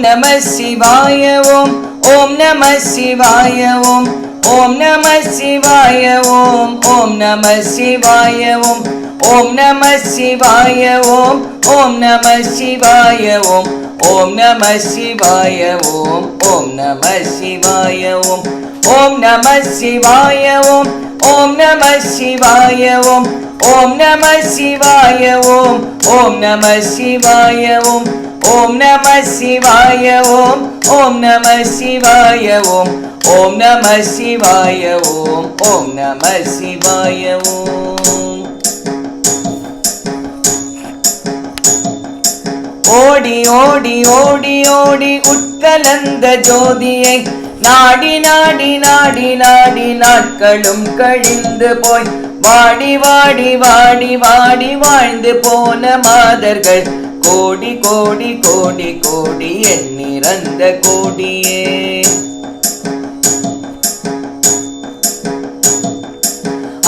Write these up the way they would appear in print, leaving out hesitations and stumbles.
நமः சிவாய ஓம் ஓம் நமः சிவாய ஓம் ஓம் நமः சிவாய ஓம் ஓம் நமः சிவாய ஓம் ஓம் நமः சிவாய ஓம் ஓம் நமः சிவாய ஓம் ஓம் நமः சிவாய ஓம் ஓம் நமः சிவாய ஓம் ஓம் நமः சிவாய ஓம் ஓம் நமः சிவாய ஓம் ஓம் நமः சிவாய ஓம் ஓம் நமः சிவாய ஓம் ஓம் நமः சிவாய ஓம் ஓம் நமः சிவாய ஓம் ஓம் நமः சிவாய ஓம் ஓம் நமः சிவாய ஓம். ஓடி ஓடி ஓடி ஓடி உட்கலந்த ஜோதியை நாடி நாடி நாடி நாடி நாட்களும் கழிந்து போய் வாடி வாடி வாடி வாடி வாழ்ந்து போன மாதர்கள் கோடி கோடி கோடி கோடி எண்ணிறந்த கோடியே.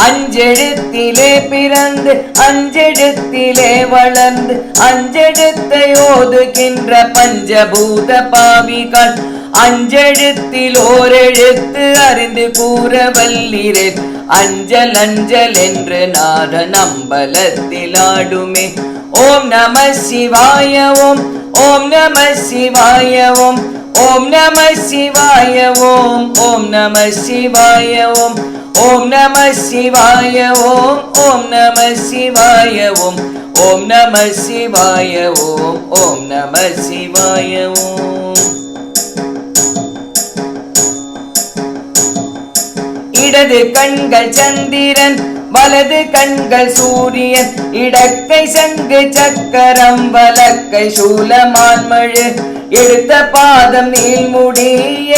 அஞ்செழுத்திலே பிறந்து அஞ்செழுத்திலே வளர்ந்து அஞ்செழுத்தை ஓதுகின்ற பஞ்சபூத பாவிகள் அஞ்செழுத்தில் ஓரெழுத்து அறிந்து கூற வல்லிரே. அஞ்சல் அஞ்சல் என்று நாதன் அம்பலத்தில் ஆடுமே. ஓம் நமः சிவாய ஓம் ஓம் நமः சிவாய ஓம் ஓம் நமः சிவாய ஓம் ஓம் நமः சிவாய ஓம் ஓம் நமः சிவாய ஓம் ஓம் நமः சிவாய ஓம் ஓம் நமः சிவாய ஓம் ஓம் நமः சிவாய ஓம். இடது கண்கள் சந்திரன் வலது கண்கள் சூரியன் இடக்கை சங்கு சக்கரம் வலக்கை சூலமான்மழு எடுத்த பாதம் நீள்முடி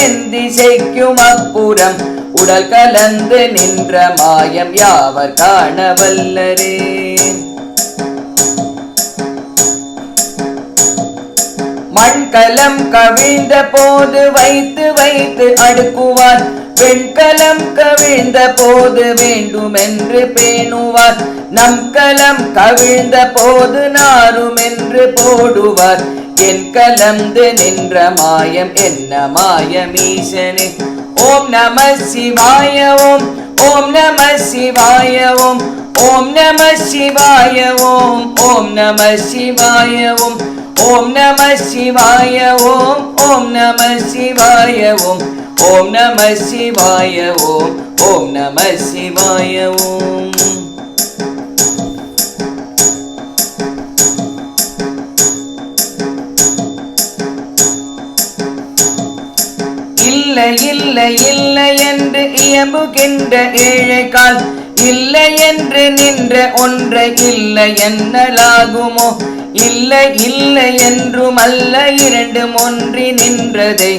என் திசைக்கும் அப்புறம் உடல் கலந்து நின்ற மாயம் யாவர் காணவல்லரே. மண்கலம் கவிழ்ந்த போது வைத்து வைத்து அடுக்குவார் வெண்கலம் கவிழ்ந்த போது வேண்டுமென்று பேணுவார் நம் கலம் கவிழ்ந்த போது நாருமென்று போடுவார் என் கலந்து நின்ற மாயம் என்ன மாயமீசனே. ஓம் நமः சிவாய ஓம் ஓம் நமः சிவாய ஓம் ஓம் நமः சிவாய ஓம் ஓம் நமः சிவாய ஓம் ஓம் நமः சிவாய ஓம் ஓம் நமः சிவாய ஓம் ஓம் நமः சிவாய ஓம் ஓம் நமः சிவாய ஓம். இல்லை இல்லை இல்லை என்று இயம்புகின்ற ஏழைக்கால் இல்லை என்று நின்ற ஒன்றை இல்லை என்னலாகுமோ. இல்லை இல்லை என்றும் அல்ல இரண்டும் ஒன்றி நின்றதை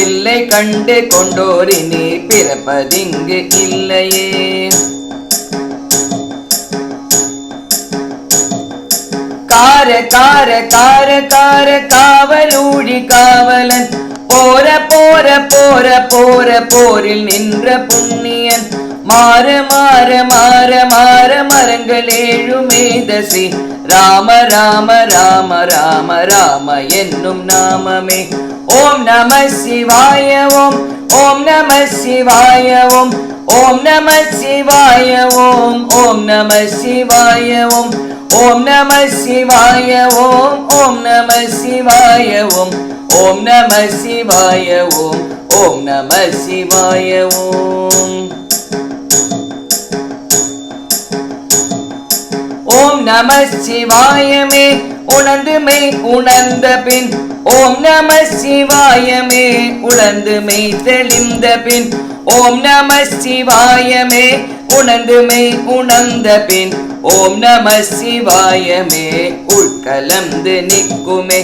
எல்லை கண்டு கொண்டோரினே பிறப்பதிங்கு இல்லையே. கார கார கார கார காவலூழி காவலன் போர போர போர போர போரில் நின்ற புண்ணியன் மாற மாற மாற மாற மரங்கள் ஏழுமேதசி ராம ராம ராம ராம ராம என்னும் நாமமே. ஓம் நமः சிவாய ஓம் ஓம் நமः சிவாய ஓம் ஓம் நமः சிவாய ஓம் ஓம் நமः சிவாய ஓம் ஓம் நமः சிவாய ஓம் ஓம் நமः சிவாய ஓம் ஓம் நமः சிவாய ஓம் ஓம் நமः சிவாய ஓம். ஓம் நமः சிவாயமே உணர்ந்து மெய் உணர்ந்த பின் ஓம் நமः சிவாயமே உணர்ந்து மெய் தெளிந்த பின் ஓம் நமः சிவாயமே உணர்ந்து மெய் உணர்ந்த பின் ஓம் நமः சிவாயமே உட்கலந்து நிற்குமே.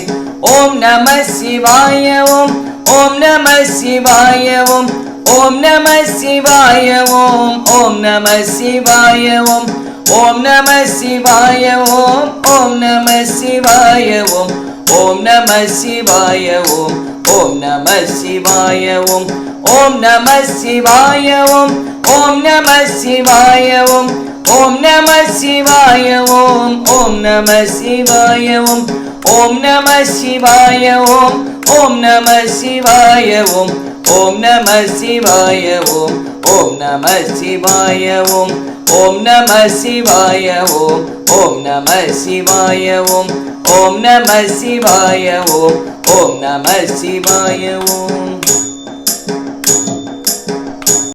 ஓம் நமः சிவாய ஓம் ஓம் நமः சிவாய ஓம் ஓம் நமः சிவாய ஓம் ஓம் நமः சிவாய ஓம் ஓம் நமः சிவாய ஓம் ஓம் நமः சிவாய ஓம் ஓம் நமः சிவாய ஓம் ஓம் நமः சிவாய ஓம் ஓம் நமः சிவாய ஓம் ஓம் நமः சிவாய ஓம் ஓம் நமः சிவாய ஓம் ஓம் நமः சிவாய ஓம் ஓம் நமः சிவாய ஓம் ஓம் நம சிவாய ஓம் ஓம் நம சிவாய ஓம் ஓம் நம சிவாய ஓம் ஓம் நம சிவாய ஓம் ஓம் நம சிவாய ஓம் ஓம் நம சிவாய ஓம் ஓம் நம சிவாய ஓம்